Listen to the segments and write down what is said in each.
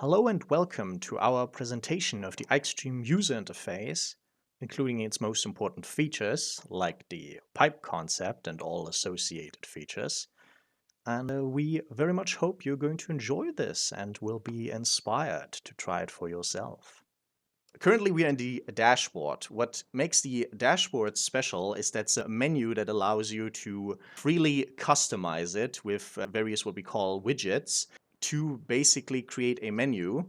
Hello and welcome to our presentation of the aixtream user interface, including its most important features, like the pipe concept and all associated features. And we very much hope you're going to enjoy this and will be inspired to try it for yourself. Currently, we are in the dashboard. What makes the dashboard special is that's a menu that allows you to freely customize it with various what we call widgets to basically create a menu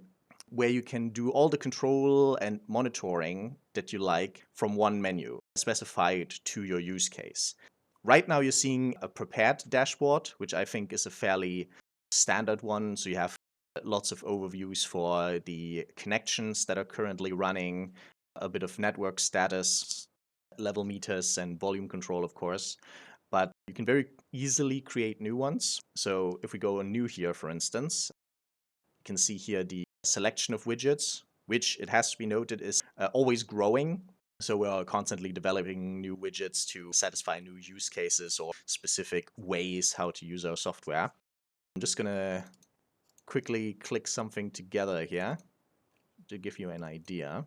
where you can do all the control and monitoring that you like from one menu, specified to your use case. Right now, you're seeing a prepared dashboard, which I think is a fairly standard one. So you have lots of overviews for the connections that are currently running, a bit of network status, level meters, and volume control, of course. But you can very easily create new ones. So if we go on new here, for instance, you can see here the selection of widgets, which it has to be noted is always growing. So we are constantly developing new widgets to satisfy new use cases or specific ways how to use our software. I'm just going to quickly click something together here to give you an idea.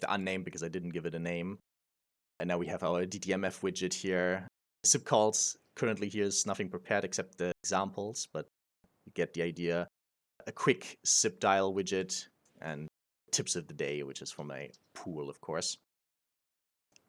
The unnamed because I didn't give it a name. And now we have our DTMF widget here. Zip calls currently here is nothing prepared except the examples, but you get the idea. A quick zip dial widget and tips of the day, which is from my pool, of course.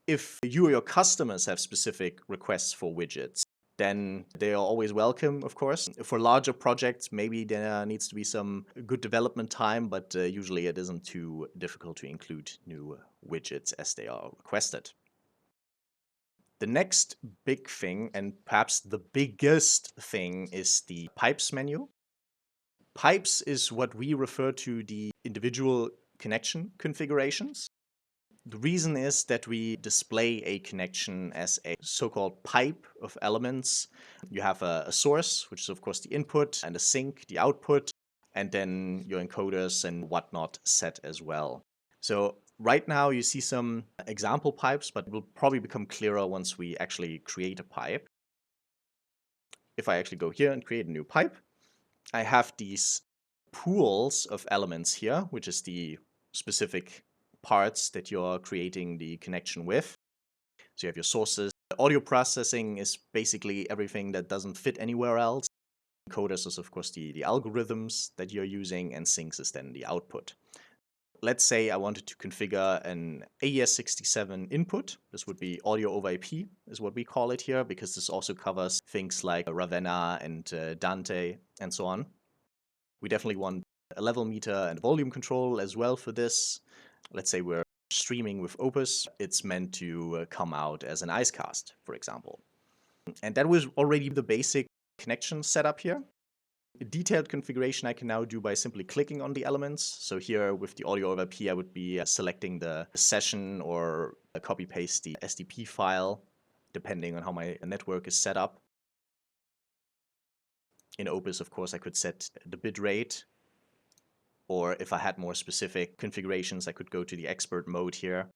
If you or your customers have specific requests for widgets, then they are always welcome, of course. For larger projects, maybe there needs to be some good development time, but usually it isn't too difficult to include new widgets as they are requested. The next big thing, and perhaps the biggest thing, is the pipes menu. Pipes is what we refer to the individual connection configurations. The reason is that we display a connection as a so-called pipe of elements. You have a source, which is of course the input, and a sink, the output, and then your encoders and whatnot set as well. So right now you see some example pipes, but it will probably become clearer once we actually create a pipe. If I actually go here and create a new pipe, I have these pools of elements here, which is the specific parts that you're creating the connection with. So you have your sources. Audio processing is basically everything that doesn't fit anywhere else. Encoders is, of course, the algorithms that you're using, and sinks is then the output. Let's say I wanted to configure an AES67 input. This would be audio over IP, is what we call it here, because this also covers things like Ravenna and Dante and so on. We definitely want a level meter and volume control as well for this. Let's say we're streaming with Opus. It's meant to come out as an icecast, for example. And that was already the basic connection setup here. A detailed configuration I can now do by simply clicking on the elements. So here with the audio over IP, I would be selecting the session or copy paste the SDP file, depending on how my network is set up. In Opus, of course, I could set the bit rate, or if I had more specific configurations, I could go to the expert mode here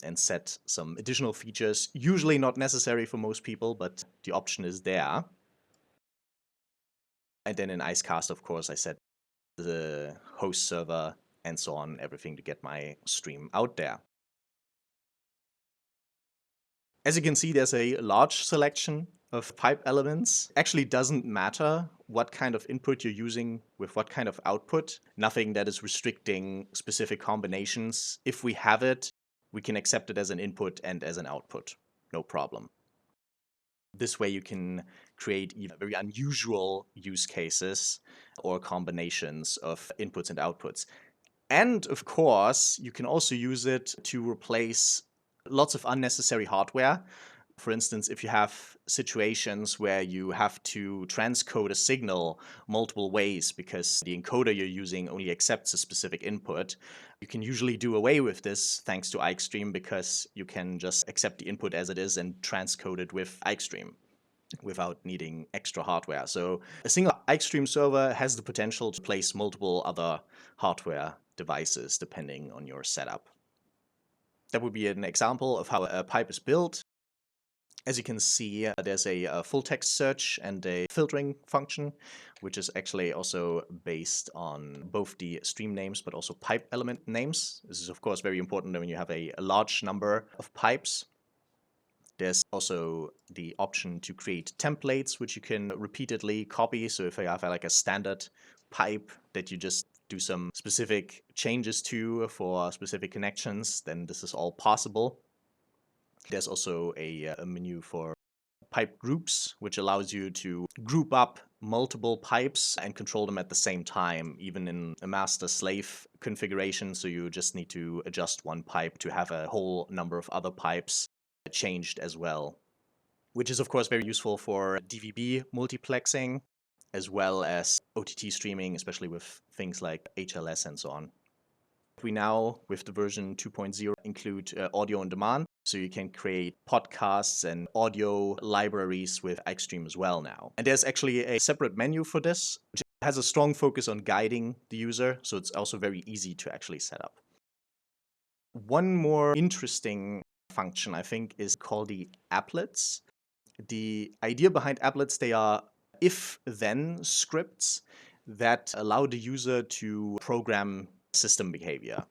and set some additional features, usually not necessary for most people, but the option is there. And then in Icecast, of course, I set the host server and so on, everything to get my stream out there. As you can see, there's a large selection of pipe elements. Actually doesn't matter what kind of input you're using with what kind of output. Nothing that is restricting specific combinations. If we have it, we can accept it as an input and as an output. No problem. This way you can create even very unusual use cases or combinations of inputs and outputs. And of course, you can also use it to replace lots of unnecessary hardware. For instance, if you have situations where you have to transcode a signal multiple ways because the encoder you're using only accepts a specific input, you can usually do away with this thanks to aixtream, because you can just accept the input as it is and transcode it with aixtream without needing extra hardware. So a single aixtream server has the potential to place multiple other hardware devices depending on your setup. That would be an example of how a pipe is built. As you can see, there's a full text search and a filtering function, which is actually also based on both the stream names but also pipe element names. This is, of course, very important when you have a large number of pipes. There's also the option to create templates, which you can repeatedly copy. So if you have like a standard pipe that you just do some specific changes to for specific connections, then this is all possible. There's also a menu for pipe groups, which allows you to group up multiple pipes and control them at the same time, even in a master-slave configuration. So you just need to adjust one pipe to have a whole number of other pipes changed as well, which is of course very useful for DVB multiplexing as well as OTT streaming, especially with things like HLS and so on. We now, with the version 2.0, include audio on demand, so you can create podcasts and audio libraries with aixtream as well now. And there's actually a separate menu for this, which has a strong focus on guiding the user, so it's also very easy to actually set up. One more interesting function, I think, is called the applets. The idea behind applets, they are if-then scripts that allow the user to program system behavior.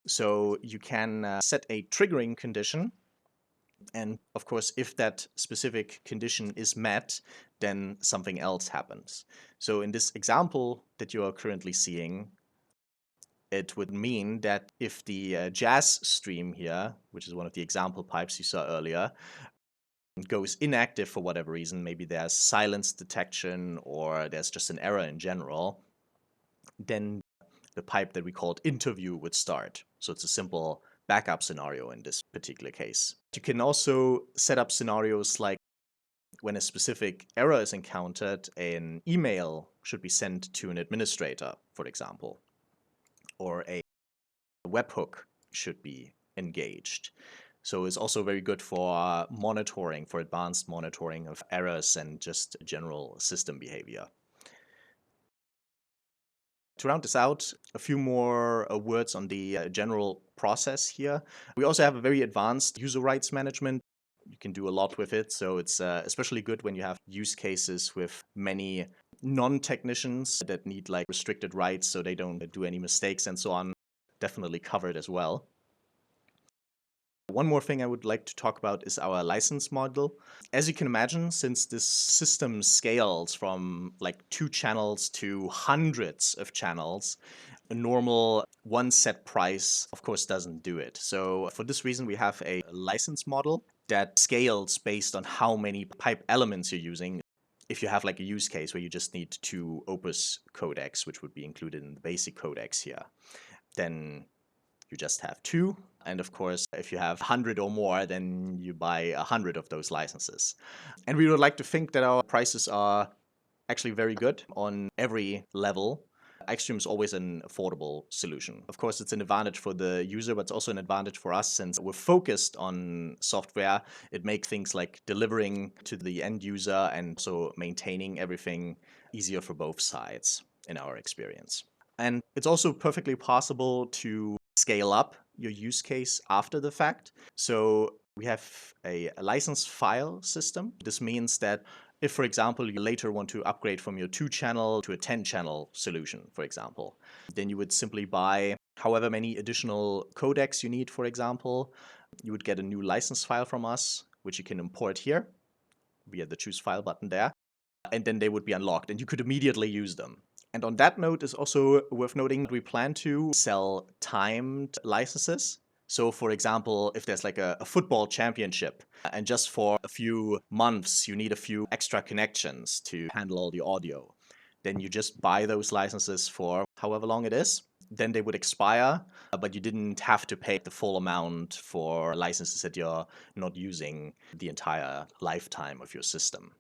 So you can set a triggering condition, and of course, if that specific condition is met, then something else happens. So in this example that you are currently seeing, it would mean that if the jazz stream here, which is one of the example pipes you saw earlier, goes inactive for whatever reason, maybe there's silence detection or there's just an error in general, then the pipe that we called interview would start. So it's a simple backup scenario in this particular case. You can also set up scenarios like when a specific error is encountered, an email should be sent to an administrator, for example, or a webhook should be engaged. So it's also very good for monitoring, for advanced monitoring of errors and just general system behavior. To round this out, a few more words on the general process here. We also have a very advanced user rights management. You can do a lot with it, so it's especially good when you have use cases with many non-technicians that need like restricted rights so they don't do any mistakes and so on. Definitely covered as well. One more thing I would like to talk about is our license model. As you can imagine, since this system scales from like 2 channels to hundreds of channels, a normal one set price, of course, doesn't do it. So for this reason, we have a license model that scales based on how many pipe elements you're using. If you have like a use case where you just need 2 Opus codecs, which would be included in the basic codecs here, then you just have 2. And of course, if you have 100 or more, then you buy 100 of those licenses. And we would like to think that our prices are actually very good on every level. aixtream is always an affordable solution. Of course, it's an advantage for the user, but it's also an advantage for us since we're focused on software. It makes things like delivering to the end user and also maintaining everything easier for both sides in our experience. And it's also perfectly possible to scale up your use case after the fact. So we have a license file system. This means that if, for example, you later want to upgrade from your 2-channel to a 10-channel solution, for example, then you would simply buy however many additional codecs you need, for example. You would get a new license file from us, which you can import here via the Choose File button there. And then they would be unlocked, and you could immediately use them. And on that note, it's also worth noting that we plan to sell timed licenses. So for example, if there's like a football championship and just for a few months you need a few extra connections to handle all the audio, then you just buy those licenses for however long it is. Then they would expire, but you didn't have to pay the full amount for licenses that you're not using the entire lifetime of your system.